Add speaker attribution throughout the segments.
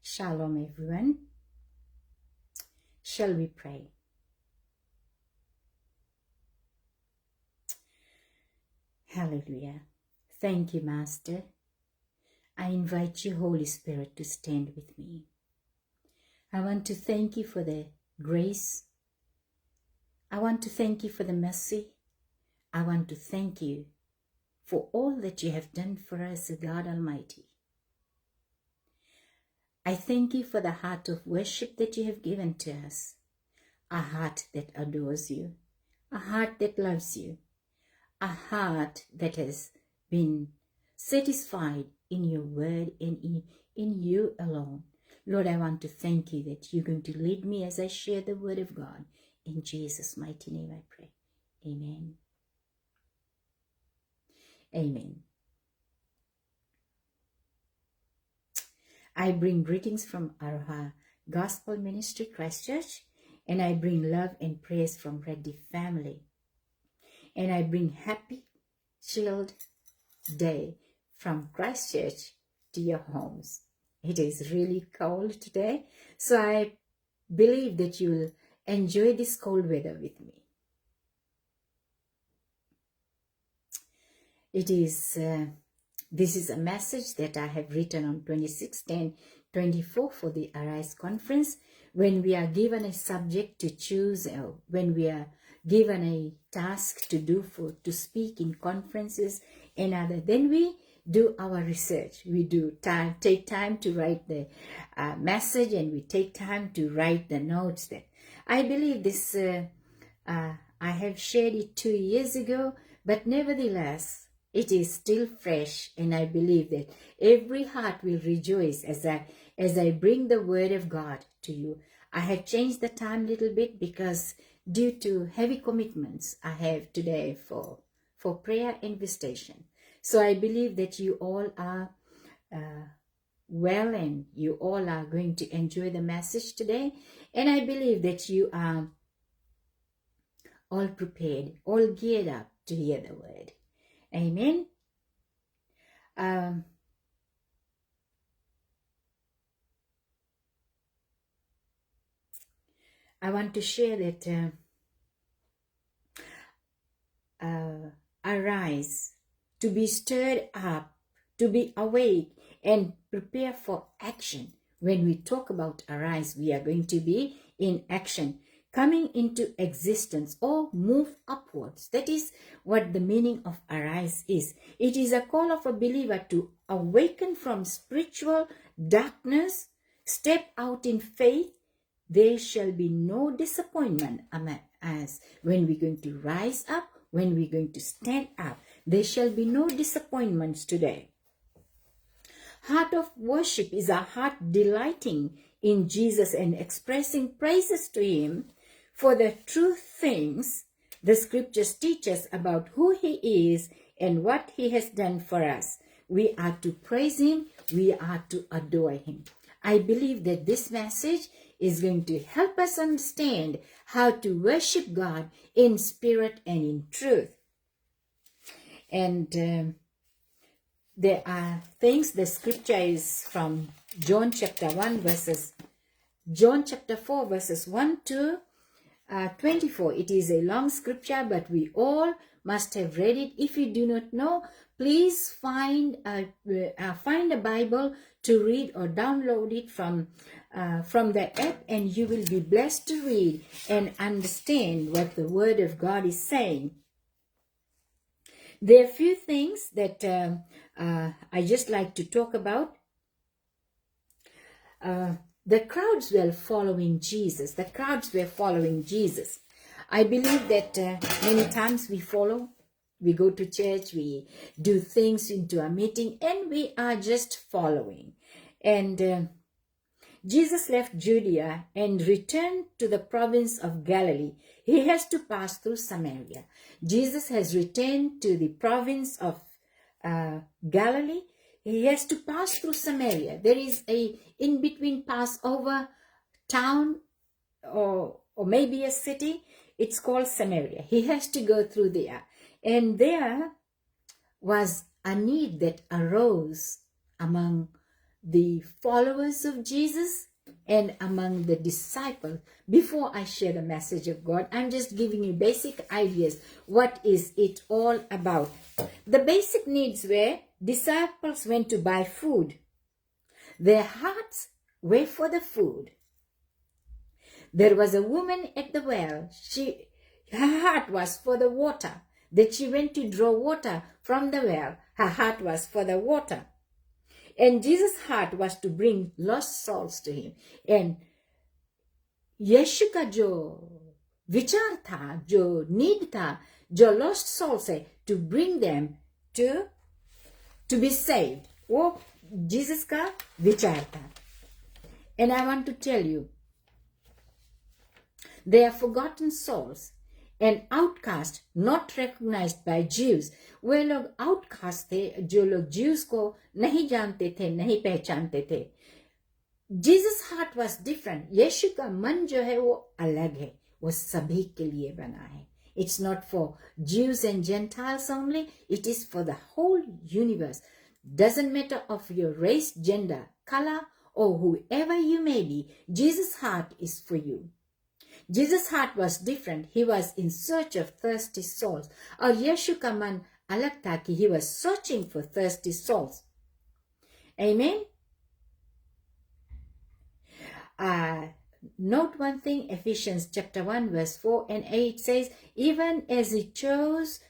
Speaker 1: Shalom, everyone. Shall we pray? Hallelujah. Thank you, Master. I invite you, Holy Spirit, to stand with me. I want to thank you for the grace. I want to thank you for the mercy. I want to thank you for all that you have done for us, God Almighty. I thank you for the heart of worship that you have given to us, a heart that adores you, a heart that loves you, a heart that has been satisfied in your word and in you alone. Lord, I want to thank you that you're going to lead me as I share the word of God. In Jesus' mighty name I pray. Amen. Amen. I bring greetings from Aroha Gospel Ministry, Christchurch, and I bring love and praise from Reddy family. And I bring happy, chilled day from Christchurch to your homes. It is really cold today, so I believe that you will enjoy this cold weather with me. This is a message that I have written on 26/10/24 for the Arise Conference. When we are given a subject to choose, or when we are given a task to do to speak in conferences and other, then we do our research. We take time to write the message, and we take time to write the notes. That I believe this. I have shared it 2 years ago, but nevertheless, it is still fresh, and I believe that every heart will rejoice as I bring the word of God to you. I have changed the time a little bit because due to heavy commitments I have today for prayer and visitation. So I believe that you all are well, and you all are going to enjoy the message today. And I believe that you are all prepared, all geared up to hear the word. Amen. I want to share that arise, to be stirred up, to be awake, and prepare for action. When we talk about arise, we are going to be in action, coming into existence or move upwards. That is what the meaning of arise is. It is a call of a believer to awaken from spiritual darkness, step out in faith. There shall be no disappointment as when we're going to rise up, when we're going to stand up. There shall be no disappointments today. Heart of worship is a heart delighting in Jesus and expressing praises to him for the true things the scriptures teach us about who he is and what he has done for us. We are to praise him. We are to adore him. I believe that this message is going to help us understand how to worship God in spirit and in truth. And there are things, the scripture is from John chapter 4 verses 1 to 24. It is a long scripture, but we all must have read it. If you do not know, please find a Bible to read or download it from the app, and you will be blessed to read and understand what the Word of God is saying. There are a few things that I just like to talk about. The crowds were following Jesus. The crowds were following Jesus. I believe that many times we go to church, we do things into a meeting, and we are just following. And Jesus left Judea and returned to the province of Galilee. He has to pass through Samaria. Jesus has returned to the province of Galilee. He has to pass through Samaria. There is a in-between Passover town or maybe a city. It's called Samaria. He has to go through there. And there was a need that arose among the followers of Jesus and among the disciples. Before I share the message of God, I'm just giving you basic ideas. What is it all about? The basic needs were disciples went to buy food. Their hearts were for the food. There was a woman at the well. Her heart was for the water. That she went to draw water from the well. Her heart was for the water. And Jesus' heart was to bring lost souls to him. And यीशु का जो विचार था, जो need था, जो lost souls है, to bring them to be saved. वो Jesus का विचार था. And I want to tell you, they are forgotten souls and outcast, not recognized by Jews. वे लोग outcast थे, जो लोग Jews को नहीं जानते थे, नहीं पहचानते थे. Jesus' heart was different. यीशु का मन जो है वो अलग है. वो सभी के लिए बना है. It's not for Jews and Gentiles only. It is for the whole universe. Doesn't matter of your race, gender, color, or whoever you may be. Jesus' heart is for you. Jesus' heart was different. He was in search of thirsty souls. और यीशु का मन अलग था कि he was searching for thirsty souls. Amen. Note one thing, Ephesians chapter 1 verse 4 and 8 says, even as he chose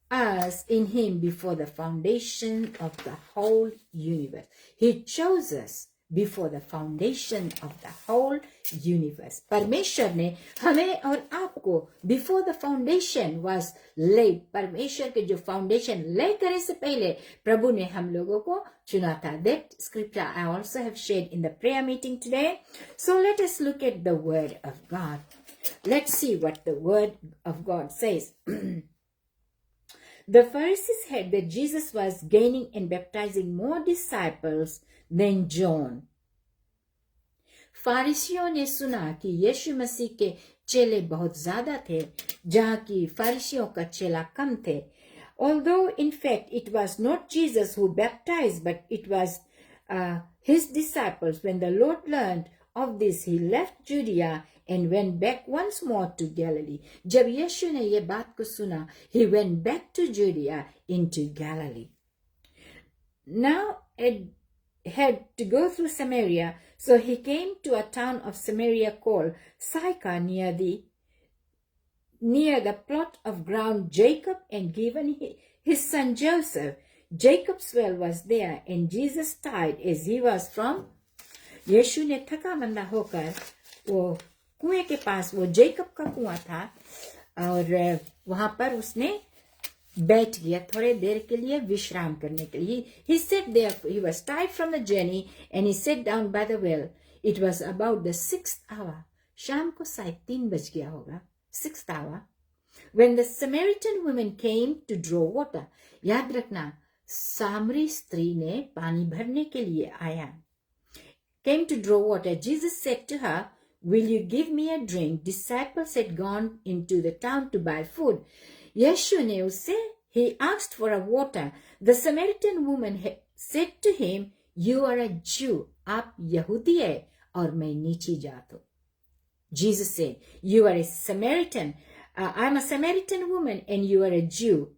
Speaker 1: us in him before the foundation of the whole universe. He chose us before the foundation of the whole universe. परमेश्वर ने हमें और आपको before the foundation was laid, परमेश्वर के जो foundation lay करे से पहले प्रभु ने हम लोगों को चुना था. That scripture I also have shared in the prayer meeting today. So let us look at the word of God. Let's see what the word of God says. The Pharisees heard that Jesus was gaining and baptizing more disciples than John. फारिसियों ने सुना कि यीशु मसीह के चेले बहुत ज्यादा थे, जहाँ की फारिसियों का चेला कम थे. Although in fact it was not Jesus who baptized, but it was his disciples. When the Lord learned of this, he left Judea and went back once more to Galilee. जब यीशु ने ये बात को सुना, he went back to Judea into Galilee. Now it had to go through Samaria, so he came to a town of Samaria called Sychar near the plot of ground Jacob had given his son Joseph. Jacob's well was there, and Jesus died as he was from. यीशु ने थका मंदा होकर वो कुएं के पास, वो Jacob का कुआं था, और वहां पर उसने बैठ गया थोड़े देर के लिए विश्राम करने के लिए. He sat there. He was tired from the journey, and he sat down by the well. It was about the 6th hour. शाम को 3:30 बज गया होगा. 6th hour. When the Samaritan woman came to draw water. याद रखना, सामरी स्त्री ने पानी भरने के लिए आया. Came to draw water. Jesus said to her, will you give me a drink? Disciples had gone into the town to buy food. यीशु ने उससे, he asked for a water. The Samaritan woman said to him, you are a Jew. आप यहूदी है और मैं नीची जात हूँ. Jesus said, you are a Samaritan. I'm a Samaritan woman and you are a Jew.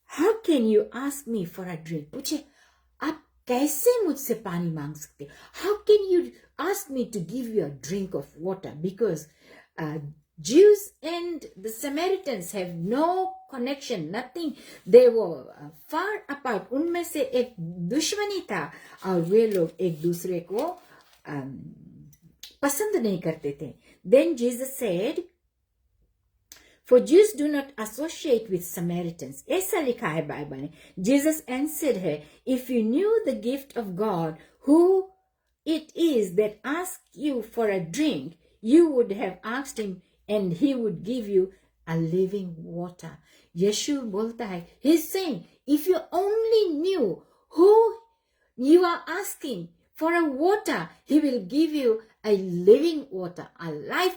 Speaker 1: How can you ask me for a drink? पूछे, आप कैसे मुझसे पानी मांग सकते? How can you ask me to give you a drink of water? Because Jews and the Samaritans have no connection, nothing. They were far apart. उनमें से एक दुश्मनी था और वे लोग एक दूसरे को पसंद नहीं करते थे. Then Jesus said, for Jews do not associate with Samaritans. ऐसा लिखा है बाइबल में. Jesus answered her, if you knew the gift of God, who it is that asks you for a drink, you would have asked him and he would give you a living water. यीशु बोलता है, he's saying, if you only knew who you are asking for a water, he will give you a living water, a life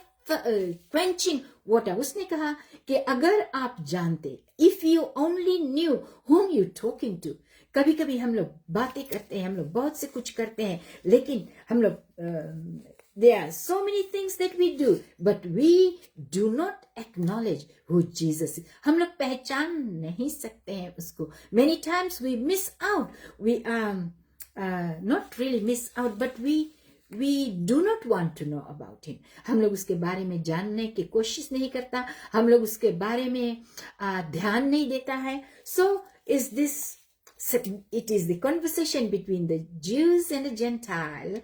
Speaker 1: quenching water. उसने कहा कि अगर आप जानते, if you only knew whom you talking to? कभी कभी हम लोग बातें करते हैं, हम लोग बहुत से कुछ करते हैं, लेकिन हम लोग there are so many things that we do, but we do not acknowledge who Jesus is. हम लोग पहचान नहीं सकते हैं उसको. Many times we miss out. We not really miss out, but we do not want to know about him. हम लोग उसके बारे में जानने की कोशिश नहीं करता, हम लोग उसके बारे में ध्यान नहीं देता है. So it is the conversation between the Jews and the Gentile,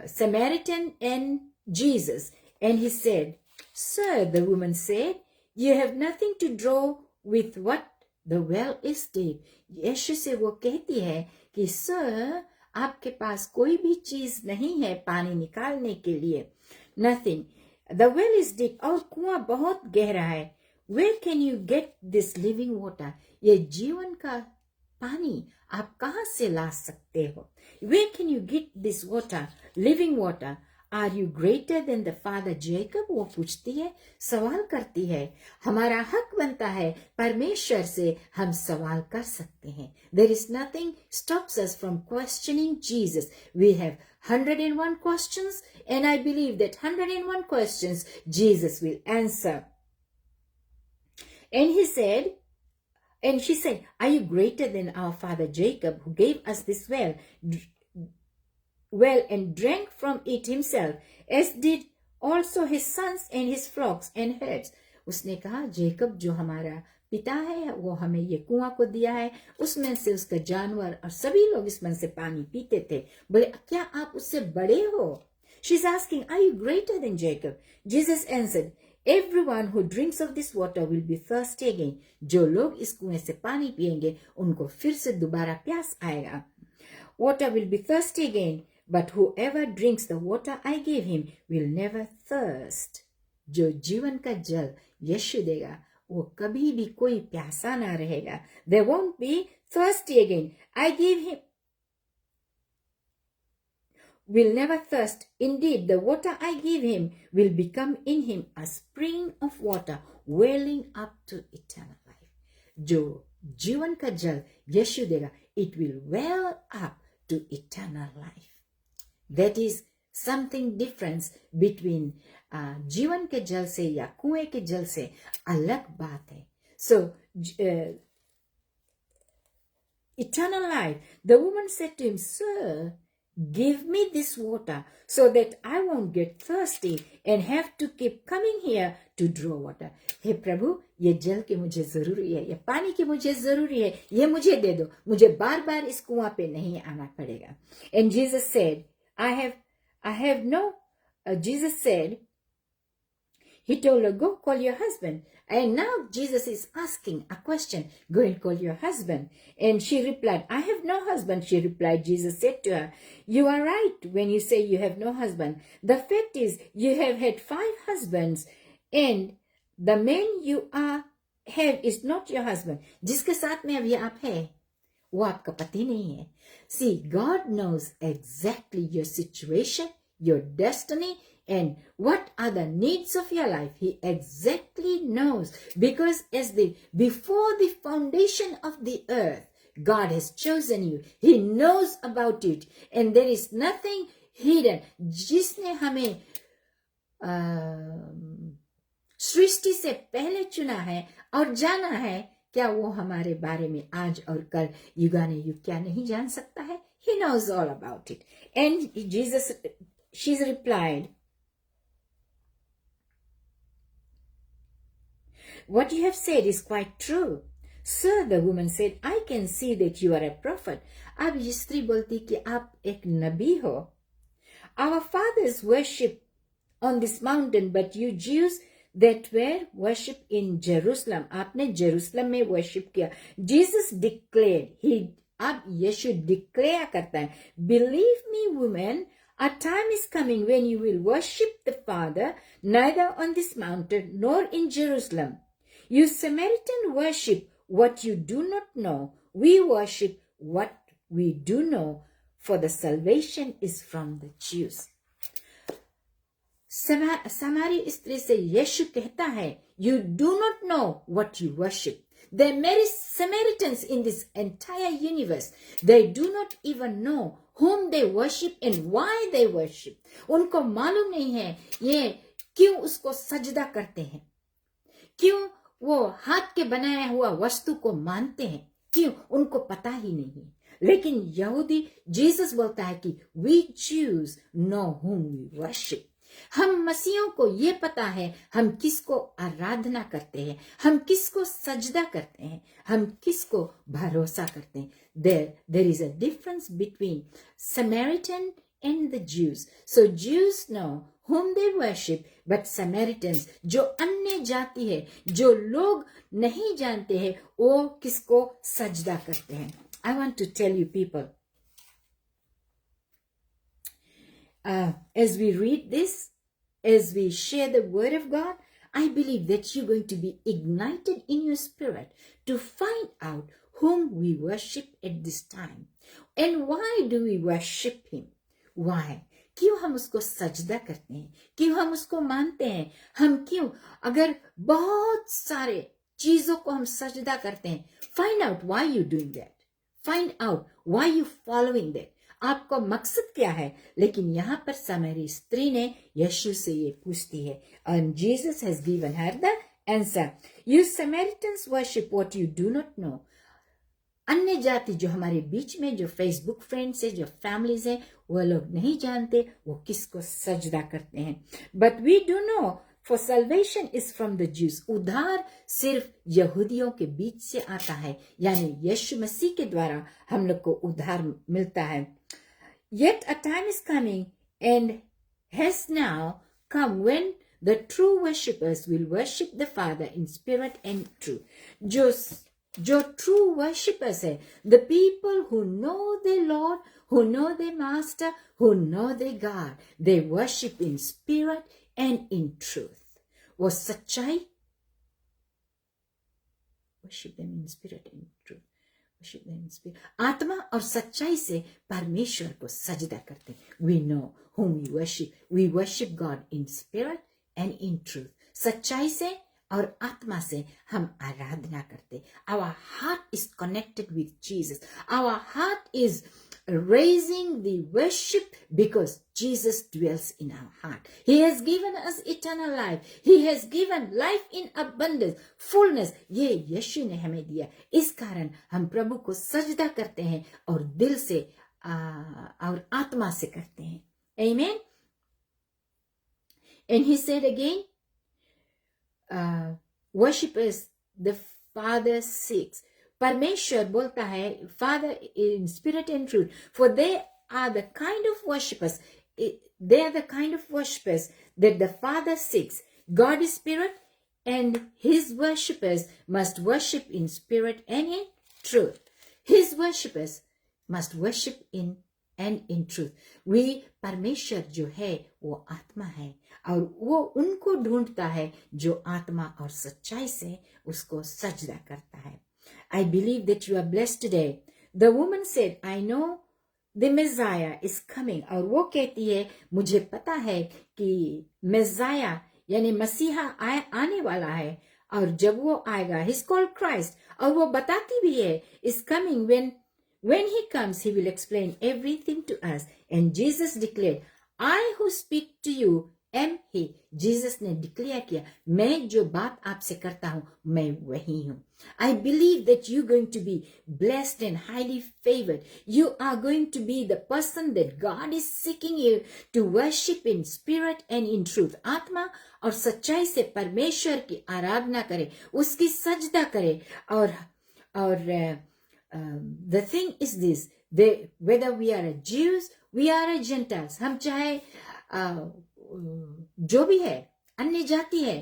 Speaker 1: Samaritan and Jesus. And he said, "Sir," the woman said, "you have nothing to draw with what the well is deep." यीशु से वो कहती है कि sir, आपके पास कोई भी चीज नहीं है पानी निकालने के लिए. Nothing. The well is deep. और कुआं बहुत गहरा है. Where can you get this living water? ये जीवन का पानी आप कहां से ला सकते हो? Where can you get this water, living water? Are you greater than the father Jacob? वो पूछती है, सवाल करती है. हमारा हक बनता है परमेश्वर से हम सवाल कर सकते हैं. There is nothing stops us from questioning Jesus. We have 101 questions, and I believe that 101 questions Jesus will answer. And he said, and she said, "Are you greater than our father Jacob, who gave us this well and drank from it himself, as did also his sons and his flocks and herds?" उसने कहा, Jacob जो हमारा पिता है वो हमें ये कुआं को दिया है, उसमें से उसका जानवर और सभी लोग इसमें से पानी पीते थे. बोले, क्या आप उससे बड़े हो? She's asking, "Are you greater than Jacob?" Jesus answered, "Everyone who drinks of this water will be thirsty again." जो लोग इस कुएं से पानी पिएंगे उनको फिर से दोबारा प्यास आएगा. Water will be thirsty again, but whoever drinks the water I give him will never thirst. जो जीवन का जल यीशु देगा वो कभी भी कोई प्यासा ना रहेगा. They won't be thirsty again. I give him will never thirst. Indeed, the water I give him will become in him a spring of water welling up to eternal life. जो जीवन का जल यीशु देगा, it will well up to eternal life. That is something difference between जीवन के जल से या कुएं के जल से अलग बात है. So eternal life. The woman said to him, "Sir, give me this water so that I won't get thirsty and have to keep coming here to draw water." हे प्रभु, ये जल की मुझे जरूरी है, ये पानी की मुझे जरूरी है, ये मुझे दे दो, मुझे बार बार इस कुआं पे नहीं आना पड़ेगा. And Jesus said, Jesus said, he told her, "Go call your husband." And now Jesus is asking a question. "Go and call your husband." And she replied, "I have no husband." She replied, Jesus said to her, "You are right when you say you have no husband. The fact is you have had 5 husbands, and the man you have is not your husband." जिसके साथ में अभी आप है वो आपका पति नहीं है. See, God knows exactly your situation, your destiny, and what are the needs of your life. He exactly knows, because before the foundation of the earth, God has chosen you. He knows about it, and there is nothing hidden. जिसने हमें सृष्टि से पहले चुना है और जाना है, क्या वो हमारे बारे में आज और कल युगाने युग क्या नहीं जान सकता है? He knows all about it. And she replied, "What you have said is quite true." "Sir," the woman said, "I can see that you are a prophet." अब ये स्त्री बोलती कि आप एक नबी हो. "Our fathers worship on this mountain, but you Jews that were worship in Jerusalem." आपने Jerusalem में worship किया. Jesus declared, अब यीशु declare करता है, "Believe me, woman, a time is coming when you will worship the Father neither on this mountain nor in Jerusalem. You Samaritan worship what you do not know. We worship what we do know, for the salvation is from the Jews." समारी स्त्री से यीशु कहता है, "You do not know what you worship." The Samaritans in this entire universe, they do not even know whom they worship and why they worship. उनको मालूम नहीं है ये क्यों उसको सजदा करते हैं, क्यों वो हाथ के बनाया हुआ वस्तु को मानते हैं, क्यों उनको पता ही नहीं। लेकिन यहूदी जीसस बोलता है कि we Jews know whom we worship. हम मसीहों को ये पता है हम किसको आराधना करते हैं, हम किसको सजदा करते हैं, हम किसको भरोसा करते हैं। There is a difference between Samaritan and the Jews. So Jews know whom they worship, but Samaritans, जो अन्य जाति है, जो लोग नहीं जानते हैं, वो किसको सजदा करते हैं। I want to tell you people, as we read this, as we share the word of God, I believe that you're going to be ignited in your spirit to find out whom we worship at this time. And why do we worship him? Why? क्यों हम उसको सजदा करते हैं, क्यों हम उसको मानते हैं, हम क्यों, अगर बहुत सारे चीजों को हम सजदा करते हैं, find out why you doing that, find out why you following that, आपका मकसद क्या है। लेकिन यहाँ पर सामरी स्त्री ने यीशु से ये पूछती है, and Jesus has given her the answer. You Samaritans worship what you do not know. अन्य जाति जो हमारे बीच में, जो फेसबुक फ्रेंड्स है, जो फैमिलीज है, वो लोग नहीं जानते वो किसको सजदा करते हैं। But we do know for salvation is from the Jews. उद्धार सिर्फ यहूदियों के बीच से आता है, यानी यीशु मसीह के द्वारा हम लोग को उद्धार मिलता है। Yet a time is coming and has now come when the true worshippers will worship the Father in spirit and truth. जो true worshippers है, the people who know their Lord, who know their Master, who know their God, they worship in spirit and in truth. वो सच्चाई, worship them in spirit and truth. Worship them in spirit. आत्मा और सच्चाई से परमेश्वर को सजदा करते हैं। We know whom we worship. We worship God in spirit and in truth. सच्चाई से और आत्मा से हम आराधना करते। Our heart is connected with Jesus. Our heart is raising the worship because Jesus dwells in our heart. He has given us eternal life. He has given life in abundance, fullness. ये यीशु ने हमें दिया। इस कारण हम प्रभु को सजदा करते हैं और दिल से और आत्मा से करते हैं। Amen. And he said again, worshippers the Father seeks. परमेश्वर बोलता है, Father in spirit and truth, for they are the kind of worshippers, they are the kind of worshippers that the Father seeks. God is spirit and his worshippers must worship in spirit and in truth. His worshippers must worship in and in truth. We, परमेश्वर जो है वो आत्मा है और वो उनको ढूंढता है जो आत्मा और सच्चाई से उसको सजदा करता है। I believe that you are blessed today. The woman said, I know the Messiah is coming. और वो कहती है, मुझे पता है कि Messiah यानी मसीहा आने वाला है और जब वो आएगा, he's called Christ, और वो बताती भी है, is coming when he comes, he will explain everything to us. And Jesus declared, I who speak to you am he. Jesus ने डिक्लेयर किया, मैं जो बात आपसे करता हूं मैं वही हूं। I believe that you're going to be blessed and highly favored. You are going to be the person that God is seeking you to worship in spirit and in truth. आत्मा और सच्चाई से परमेश्वर की आराधना करे, उसकी सजदा करे। और the thing is this, whether we are a Jews, we are a Gentiles, हम चाहे जो भी है, अन्य जाति है,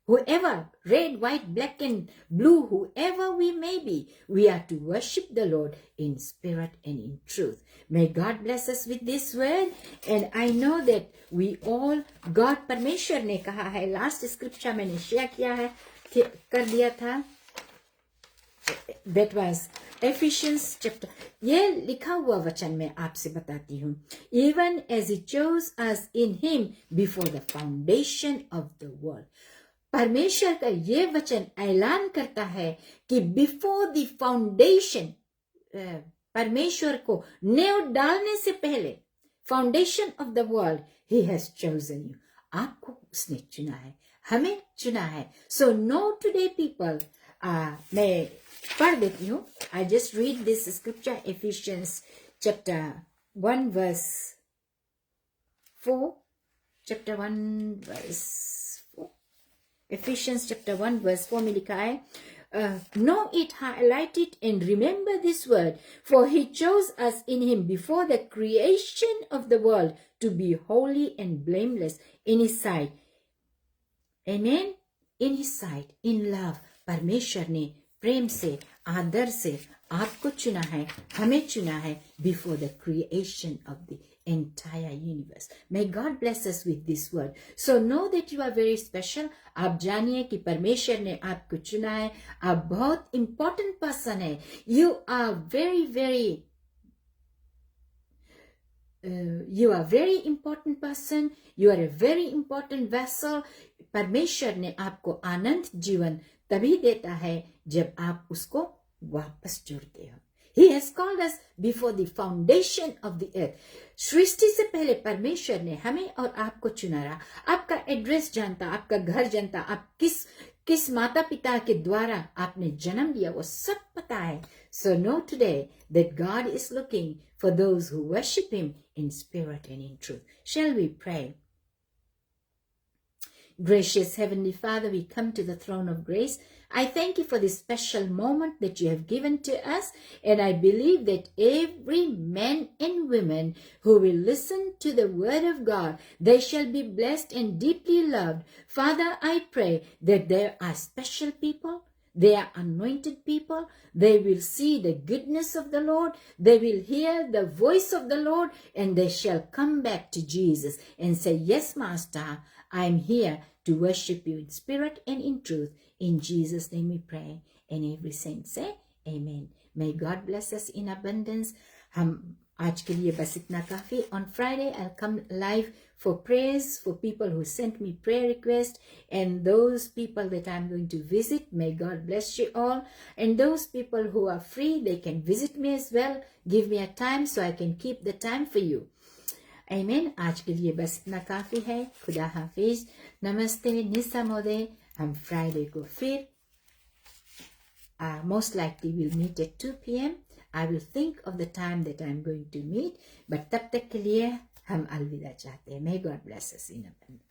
Speaker 1: whoever, red, white, black and blue, whoever we may be, we are to worship the Lord in spirit and in truth. May God bless us with this word. And I know that we all, God परमेश्वर ने कहा है, last scripture मैंने share किया है, कर दिया था, that was Ephesians chapter. ये लिखा हुआ वचन मैं आपसे बताती हूँ। Even as he chose us in him before the foundation of the world. परमेश्वर का ये वचन ऐलान करता है कि बिफोर द फाउंडेशन, परमेश्वर को नींव डालने से पहले, foundation of the world, he has chosen you, आपको उसने चुना है, हमें चुना है. सो नो टुडे पीपल, मैं पढ़ देती हूँ. I just read this scripture, Ephesians chapter 1 verse 4. Chapter 1 verse 4. Ephesians chapter 1 verse 4 में लिखा है, know it, highlight it, and remember this word, for he chose us in him before the creation of the world to be holy and blameless in his sight. Amen. In his sight, in love. परमेश्वर ने प्रेम से, आदर से आपको चुना है, हमें चुना है, before the creation of the entire universe. May God bless us with this word. So know that you are very special. आप जानिए कि परमेश्वर ने आपको चुना है, आप बहुत important person है. You are very important person. You are a very important vessel. परमेश्वर ने आपको आनंद जीवन तभी देता है जब आप उसको वापस जोड़ते हो. He has called us before the foundation of the earth. सृष्टि से पहले परमेश्वर ने हमें और आपको चुना रहा. आपका एड्रेस जानता, आपका घर जानता, आप किस माता पिता के द्वारा आपने जन्म लिया, वो सब पता है. So know today that God is looking for those who worship him in spirit and in truth. Shall we pray? Gracious Heavenly Father, we come to the throne of grace. I thank you for this special moment that you have given to us, and I believe that every man and woman who will listen to the word of God, they shall be blessed and deeply loved. Father, I pray that there are special people, they are anointed people, they will see the goodness of the Lord, they will hear the voice of the Lord, and they shall come back to Jesus and say, yes, Master, I am here to worship you in spirit and in truth. In Jesus' name we pray. And every saint say, Amen. May God bless us in abundance. हम आज के लिए बस इतना काफी. On Friday, I'll come live for prayers for people who sent me prayer requests and those people that I'm going to visit. May God bless you all. And those people who are free, they can visit me as well. Give me a time so I can keep the time for you. Amen. आज के लिए बस इतना काफी है. खुदा हाफिज. नमस्ते. निसमोदे. हम फ्राइडे को फिर most likely we'll meet at 2 p.m. I will think of the time that I'm going to meet. But तब तक के लिए हम अलविदा चाहते हैं. May God bless us in abundance.